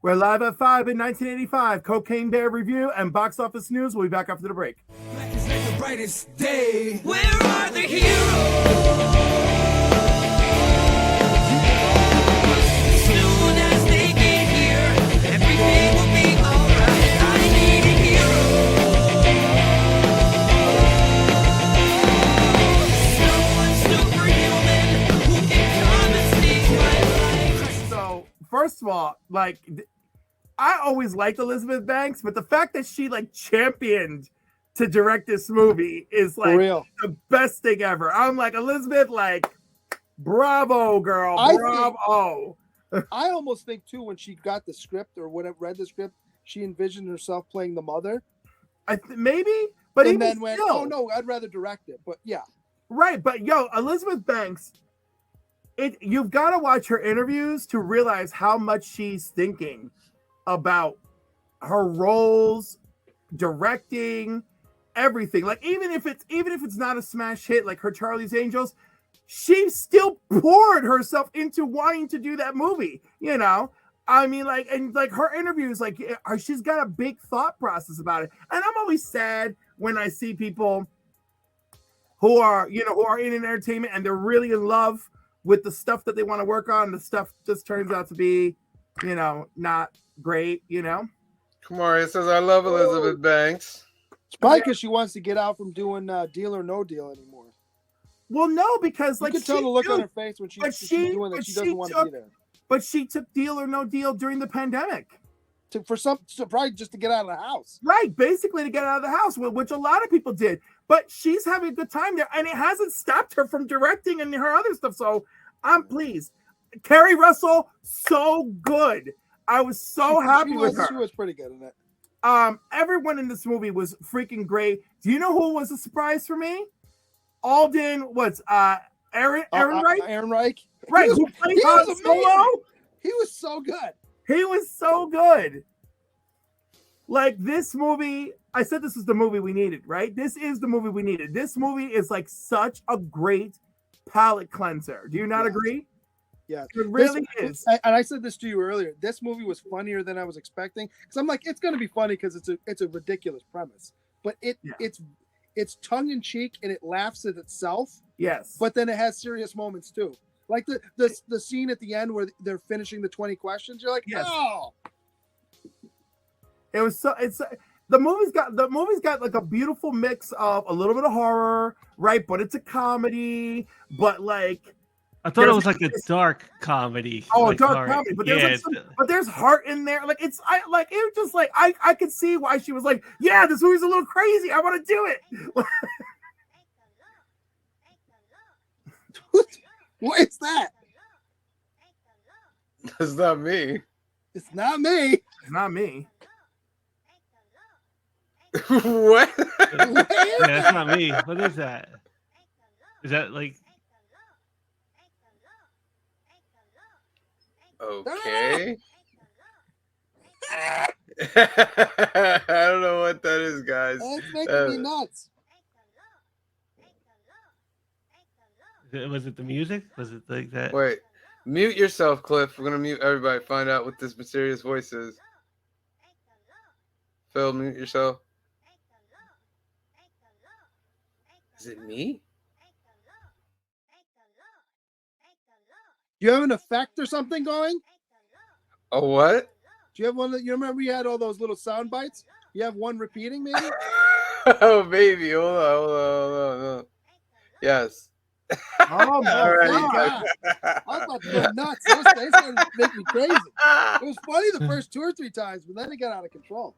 We're live at 5 in 1985. Cocaine Bear review and box office news. We'll be back after the break. Black is like the brightest day. Where are the heroes? Soon as they get here, everything will be alright. I need a hero. Someone superhuman who can come and save my life. So, first of all, like, I always liked Elizabeth Banks, but the fact that she like championed to direct this movie is like the best thing ever. I'm like, Elizabeth, like, bravo, girl, bravo. I almost think too, when she got the script or whatever, read the script, she envisioned herself playing the mother. Maybe, but and even then went, still, oh no, I'd rather direct it. But yeah, right. But yo, Elizabeth Banks, you've got to watch her interviews to realize how much she's thinking about her roles, directing, everything. Like even if it's not a smash hit like her Charlie's Angels, she still poured herself into wanting to do that movie. You know, I mean, like, and like her interviews, like she's got a big thought process about it. And I'm always sad when I see people who are in entertainment and they're really in love with the stuff that they want to work on. The stuff just turns out to be, not great, Kamari says, I love Elizabeth Banks. it's probably because she wants to get out from doing Deal or No Deal anymore. Well, no, because You like can tell the look on her face when she's doing that. She doesn't want to be there. But she took Deal or No Deal during the pandemic. Probably just to get out of the house. Right, basically to get out of the house, which a lot of people did. But she's having a good time there, and it hasn't stopped her from directing and her other stuff. So I'm pleased. Kerry Russell, so good. I was so happy with her. She was pretty good in it. Everyone in this movie was freaking great. Do you know who was a surprise for me? Alden Aaron Reich? Aaron Reich. Right, who played Han Solo? He was so good. He was so good. Like this movie, I said this is the movie we needed, right? This is the movie we needed. This movie is like such a great palate cleanser. Do you not agree? Yeah, it really is. And I said this to you earlier. This movie was funnier than I was expecting because I'm like, it's going to be funny because it's a ridiculous premise, but it's tongue in cheek and it laughs at itself. Yes, but then it has serious moments too, like the scene at the end where they're finishing the 20 questions. You're like, oh, it was so. The movie's got like a beautiful mix of a little bit of horror, right? But it's a comedy, but like. I thought it was like a dark comedy. Oh, like dark comedy, but there's but there's heart in there. Like it was just like I could see why she was like, yeah, this movie's a little crazy. I want to do it. What is that? It's not me. It's not me. It's not me. What? Yeah, that's not me. What is that? Is that like? Okay. I don't know what that is, guys. That's making me nuts. Was it the music? Was it like that? Wait, mute yourself, Cliff. We're gonna mute everybody. Find out what this mysterious voice is. Phil, mute yourself. Is it me? Do you have an effect or something going? Oh, what? Do you have one that you remember? You had all those little sound bites. You have one repeating, maybe? Oh, baby, hold on. Yes. Oh my God! I was about to go nuts. They started to make me crazy. It was funny the first 2 or 3 times, but then it got out of control.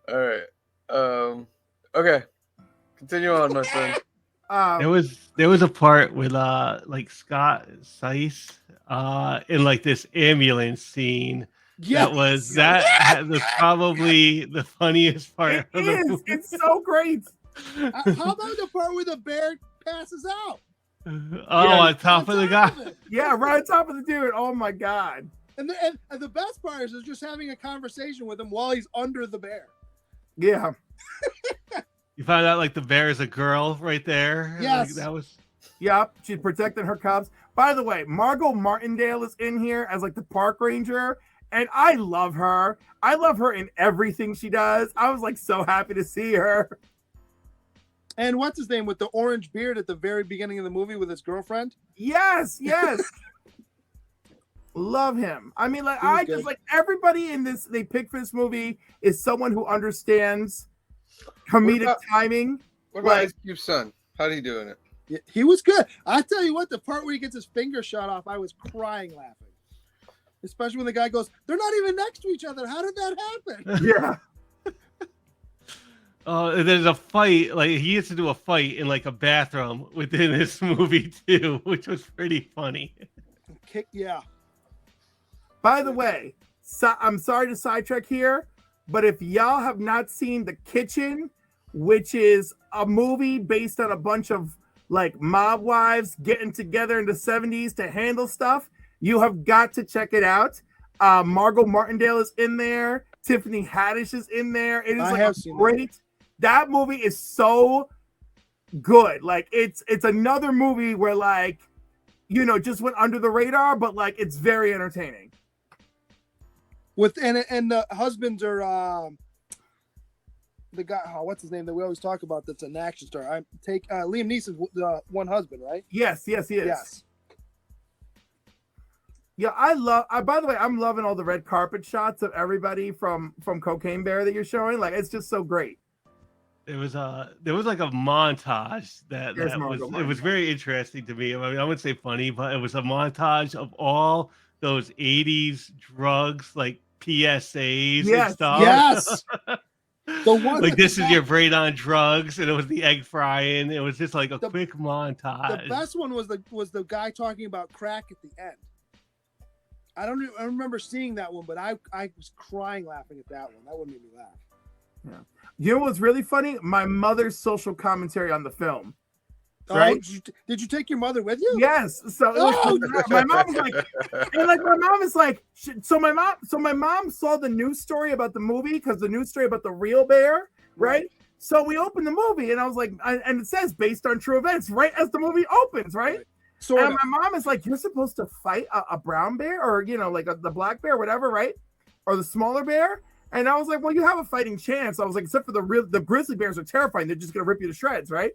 All right. Okay. Continue on, my friend. There was a part with like Scott Seiss in like this ambulance scene. Yes. That was probably the funniest part of the movie. It's so great. How about the part where the bear passes out? On top of the guy. Yeah, right on top of the dude. Oh my God. And the best part is just having a conversation with him while he's under the bear. Yeah. You found out like the bear is a girl right there. Yes. Like, that was. Yep, she's protecting her cubs. By the way, Margot Martindale is in here as like the park ranger, And I love her. I love her in everything she does. I was like so happy to see her. And what's his name with the orange beard at the very beginning of the movie with his girlfriend? Yes. Love him. I mean, like, He was I just good. like everybody in this they pick for this movie is someone who understands comedic about- timing. What about Like- Ice Cube's son? How'd he doing it? Yeah, he was good. I tell you what, the part where he gets his finger shot off, I was crying laughing. Especially when the guy goes, "They're not even next to each other. How did that happen?" Yeah. There's a fight, like he used to do a fight in like a bathroom within this movie too, which was pretty funny. Yeah. By the way, I'm sorry to sidetrack here, but if y'all have not seen The Kitchen, which is a movie based on a bunch of like mob wives getting together in the 70s to handle stuff, you have got to check it out. Margot Martindale is in there. Tiffany Haddish is in there. It is I like have a seen great. That movie is so good. Like it's another movie where like, you know, just went under the radar, but like it's very entertaining. With and the husbands are the guy. Oh, what's his name that we always talk about? That's an action star. Liam Neeson's one husband, right? Yes, he is. Yes. Yeah, by the way, I'm loving all the red carpet shots of everybody from Cocaine Bear that you're showing. Like, it's just so great. There was like a montage that There's was Margot it was very interesting to me. I mean, I wouldn't say funny, but it was a montage of all those 80s drugs like PSAs and Yes, stuff. Yes. The one like with this the is your brain on drugs, and it was the egg frying. It was just like a The- quick montage. The best one was the guy talking about crack at the end. I remember seeing that one, but I was crying laughing at that one. That one made me laugh. You know what's really funny? My mother's social commentary on the film. Oh, Right? did you take your mother with you? Yes. So it was Oh! my mom was like, and like my mom is like, so my mom saw the news story about the movie because the news story about the real bear, right? So we opened the movie and I was like, and it says based on true events, right as the movie opens, right? Sort And of. my mom is like, you're supposed to fight a brown bear or, you know, like the black bear, whatever, right? Or the smaller bear. And I was like, well, you have a fighting chance. I was like, except for the grizzly bears are terrifying. They're just going to rip you to shreds, right?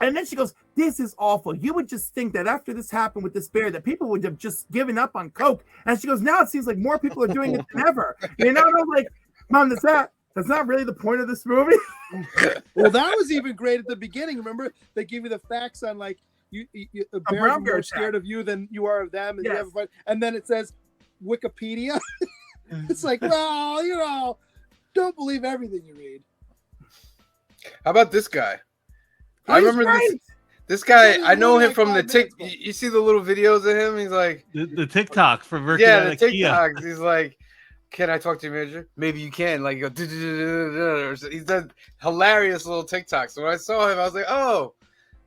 And then she goes, this is awful. You would just think that after this happened with this bear, that people would have just given up on coke. And she goes, now it seems like more people are doing it than ever. You know, and I was like, Mom, that's not really the point of this movie. Well, that was even great at the beginning. Remember, they give you the facts on like a bear brown is bear more attack. scared of you than you are of them, and you Yes. have a fight. And then it says Wikipedia. It's like, well, you know, don't believe everything you read. How about this guy? I He's remember great. this guy. He's I know only him like from the 5 tick. minutes, but- You see the little videos of him? He's like, the TikTok for working yeah, at the IKEA. TikToks. He's like, can I talk to your manager? Maybe you can. Like, you go, he's done hilarious little TikToks. So when I saw him, I was like, oh,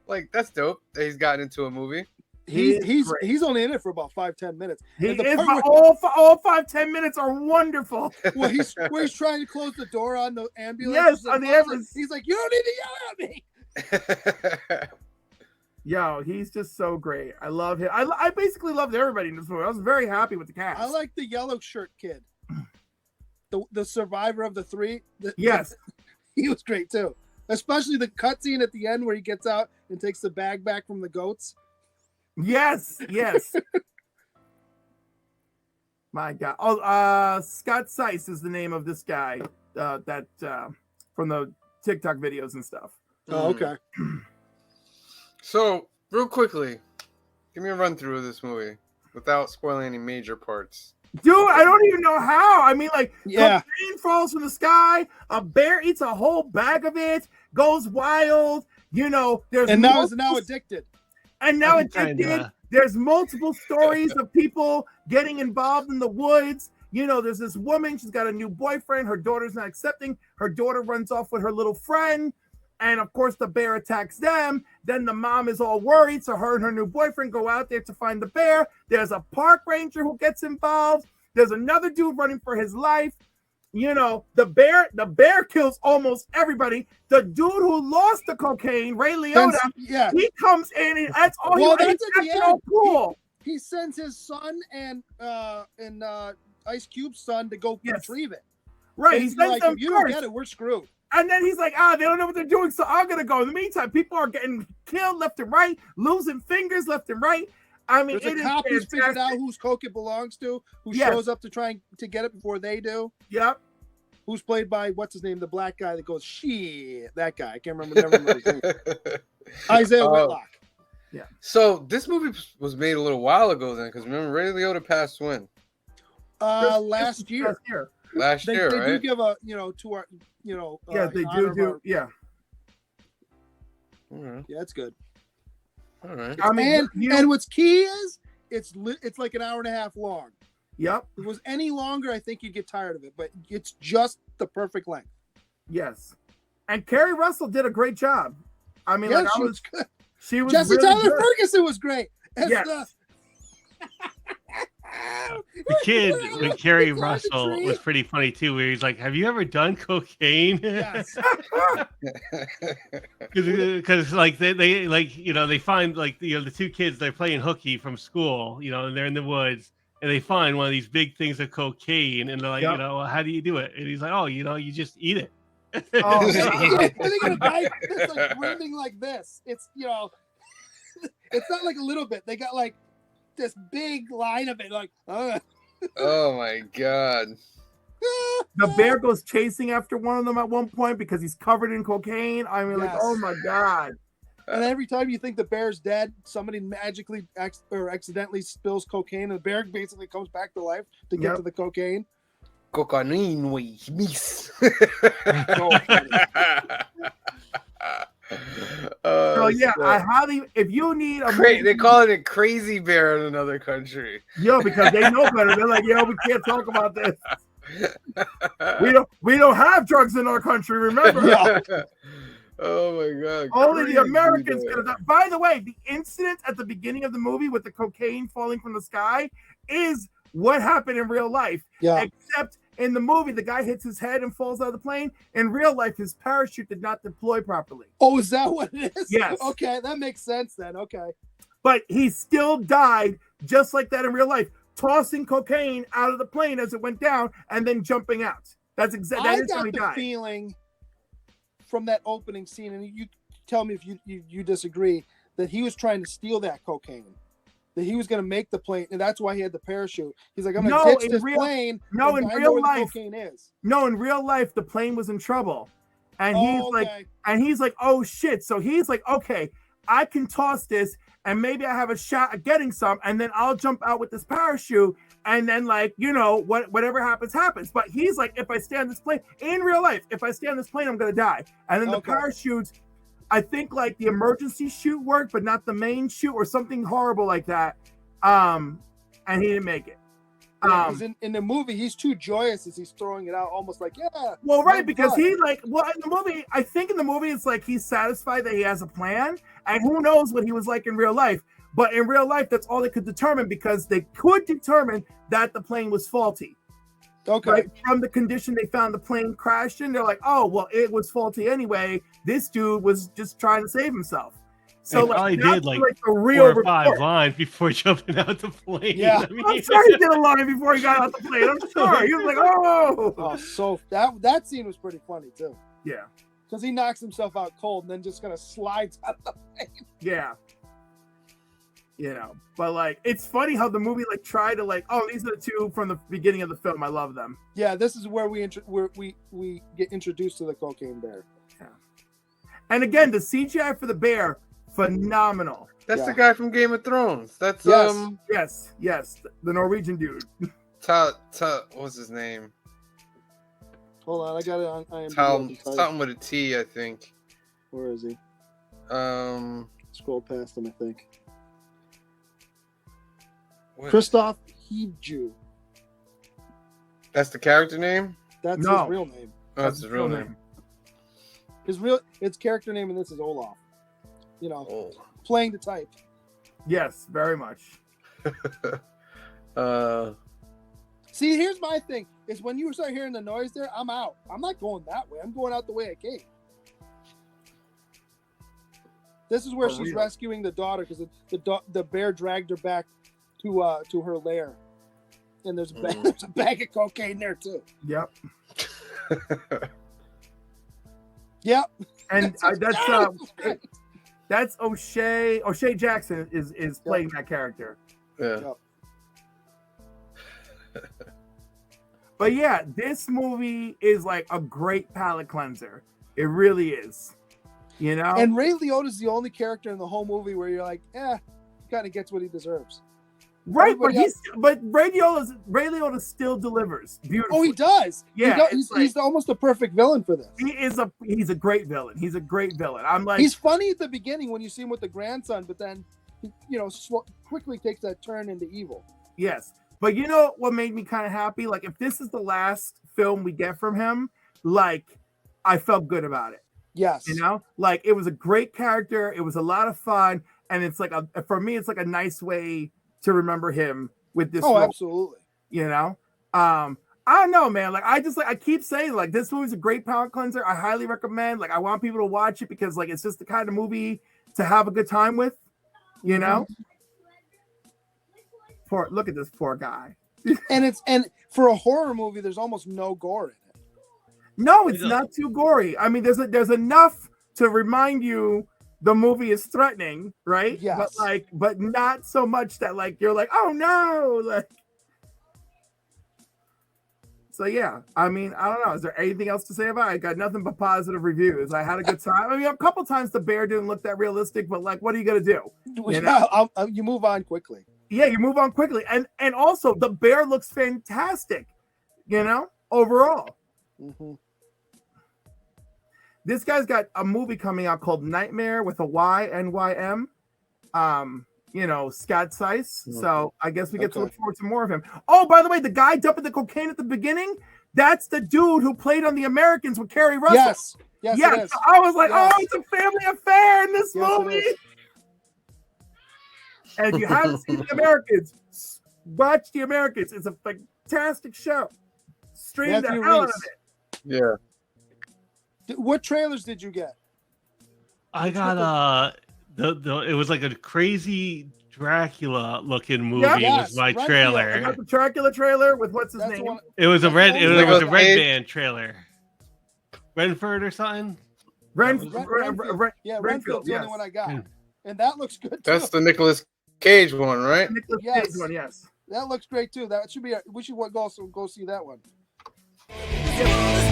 like that's dope that he's gotten into a movie. He's only in it for about 5-10 minutes. He And the is, part but all 5-10 minutes are wonderful. where he's trying to close the door on the ambulance. Yes, He's like, on the "Close it." ambulance. He's like, you don't need to yell at me. Yo, he's just so great. I love him. I basically loved everybody in this movie. I was very happy with the cast. I like the yellow shirt kid, the survivor of the 3. Yes. He was great too. Especially the cutscene at the end where he gets out and takes the bag back from the goats. Yes. My God. Oh, Scott Seiss is the name of this guy that from the TikTok videos and stuff. Oh, okay. So, real quickly, give me a run through of this movie without spoiling any major parts. Dude, I don't even know how. I mean, like, Yeah. cocaine falls from the sky, a bear eats a whole bag of it, goes wild. You know, there's And now is multiple- now addicted. And now I'm it just did. kinda- There's multiple stories of people getting involved in the woods. You know, there's this woman, she's got a new boyfriend. Her daughter's not accepting. Her daughter runs off with her little friend. And of course, the bear attacks them. Then the mom is all worried. So her and her new boyfriend go out there to find the bear. There's a park ranger who gets involved. There's another dude running for his life. You know, the bear kills almost everybody. The dude who lost the cocaine, Ray Liotta, Yeah. he comes in and that's all Well, he that's at the that's all end. cool. he sends his son and Ice Cube's son to go Yes. retrieve it. Right. He Basically, sends like, them if you don't first. get it, we're screwed. And then he's like, they don't know what they're doing, so I'm gonna go. In the meantime, people are getting killed left and right, losing fingers left and right. I mean, There's it a is cop who's figured out fantastic. whose coke it belongs to, who Yes. shows up to try to get it before they do. Yep. Who's played by what's his name, the black guy that goes shit. That guy, I can't remember. Never remember his name. Isaiah Whitlock. So this movie was made a little while ago then, because remember Ray Liotta passed when? Last year. Last They year, do right? give a to our Yeah, they in honor do. of our- Yeah. All right. Yeah, it's good. All right. I mean, And what's key is it's like an hour and a half long. Yep. If it was any longer, I think you'd get tired of it, but it's just the perfect length. Yes. And Carrie Russell did a great job. I mean, Yeah, like, she was good. she was Jesse really Tyler good. Ferguson was great. As Yes. The kid with Carrie Behind the Russell tree. was pretty funny too, where he's like, "Have you ever done cocaine?" Yes. Because like they like they find like the two kids, they're playing hooky from school, and they're in the woods, and they find one of these big things of cocaine, and they're like, Yep. well, how do you do it? And he's like, oh, you just eat it. Oh, Yeah, I think of a guy that's like breathing like this. It's it's not like a little bit. They got like this big line of it, like Oh my god. The bear goes chasing after one of them at one point because he's covered in cocaine. I mean, like, Yes. oh my god. And every time you think the bear's dead, somebody magically or accidentally spills cocaine, and the bear basically comes back to life to get Yep. to the cocaine. Cocaine, we miss. So funny. So yeah, I highly, if you need a movie, They call it a crazy bear in another country. because they know better. They're like, we can't talk about this. We don't have drugs in our country. Remember? Yeah. Oh my god. Only crazy the Americans bear. could have done. By the way, the incident at the beginning of the movie with the cocaine falling from the sky is what happened in real life. Yeah. Except in the movie, the guy hits his head and falls out of the plane. In real life, his parachute did not deploy properly. Oh, is that what it is? Yes. Okay, that makes sense then. Okay. But he still died just like that in real life, tossing cocaine out of the plane as it went down and then jumping out. That's exactly I that is how got he the died. feeling from that opening scene, and you tell me if you disagree, that he was trying to steal that cocaine. That he was going to make the plane, and that's why he had the parachute. He's like, I'm going to ditch this plane. No, and in I know real where the life- cocaine is. No, in real life, the plane was in trouble. And Okay. he's like, oh shit. So he's like, okay, I can toss this and maybe I have a shot at getting some, and then I'll jump out with this parachute, and then whatever happens, happens. But he's like, if I stay on this plane, in real life, if I stay on this plane, I'm gonna die. And then the Okay. parachute, I think like the emergency chute worked, but not the main chute or something horrible like that. And he didn't make it. Yeah, 'cause in the movie, he's too joyous as he's throwing it out, almost like, yeah. Well, right, well because done. in the movie, I think in the movie, it's like he's satisfied that he has a plan, and who knows what he was like in real life. But in real life, that's all they could determine, because they could determine that the plane was faulty. Okay. Right? From the condition they found the plane crashed in, they're like, oh, well, it was faulty anyway. This dude was just trying to save himself. So He probably that's did, like, the real 4 or 5 report. lines before jumping out the plane. Yeah. I mean, I'm sure he did a line before he got out the plane. I'm sure. He was like, oh. Oh, so that scene was pretty funny too, Yeah. because he knocks himself out cold and then just kind of slides out of the plane. Yeah. But like, it's funny how the movie like tried to like, oh, these are the two from the beginning of the film. I love them. Yeah, this is where we get introduced to the cocaine bear. And again, the CGI for the bear, phenomenal. That's Yeah. the guy from Game of Thrones. That's Yes. Yes, the Norwegian dude. what's his name? Hold on, I got it on IMDb. I can tell you. Something with a T, I think. Where is he? Scroll Past him, I think. what- Christoph Heedju. That's the character name? That's No. his real name. Oh, that's his real name. His character name in this is Olaf. Oh. Playing the type. Yes, very much. See, here's my thing: is when you start hearing the noise there, I'm out. I'm not going that way. I'm going out the way I came. This is where For she's real. rescuing the daughter because the bear dragged her back to her lair, and there's a bag of cocaine there too. Yep. Yep. And that's O'Shea. O'Shea Jackson is playing that character. Yeah. Yep. But yeah, this movie is like a great palate cleanser. It really is. You know? And Ray Liotta's the only character in the whole movie where you're like, he kind of gets what he deserves. Right, Everybody but Ray Liotta still delivers beautifully. Oh, he does. Yeah, he's almost a perfect villain for this. He's a great villain. He's a great villain. I'm like, he's funny at the beginning when you see him with the grandson, but then he, quickly takes that turn into evil. Yes, but you know what made me kind of happy? Like, if this is the last film we get from him, like, I felt good about it. Yes, like it was a great character. It was a lot of fun, and it's like for me, it's like a nice way to remember him with this. Oh, role, absolutely. I don't know, man. Like I keep saying, like, this movie's a great palate cleanser. I highly recommend. Like, I want people to watch it because like it's just the kind of movie to have a good time with. Look at this poor guy. and for a horror movie, there's almost no gore in it. No, it's not too gory. I mean, there's enough to remind you the movie is threatening, right? Yes. But not so much that like you're like, oh no, like. So yeah, I mean, I don't know. Is there anything else to say about it? I got nothing but positive reviews. I had a good time. I mean, a couple times the bear didn't look that realistic, but like, what are you gonna do? You move on quickly. Yeah, you move on quickly, and also the bear looks fantastic. Overall. Mm-hmm. This guy's got a movie coming out called Nightmare with a Y, N-Y-M. Scott Seiss. So I guess we get to look forward to more of him. Oh, by the way, the guy dumping the cocaine at the beginning, that's the dude who played on The Americans with Kerry Russell. Yes. Yes, yeah. it is. I was like, Yes. it's a family affair in this movie. It is. And if you haven't seen The Americans, watch The Americans. It's a fantastic show. Stream the Matthew hell out Reese. of it. Yeah. What trailers did you get? I got it was like a crazy Dracula looking movie. Yes, was my Renfield. trailer. I got the Dracula trailer with what's his That's name? one. It was a red. It was Nicolas a red Cage. band trailer. Renford or something. Renfield's Renfield, the only one I got, and that looks good too. That's the Nicolas Cage one, right? Nicolas Yes. Cage one, yes. That looks great too. That should be. We should go see that one. This world is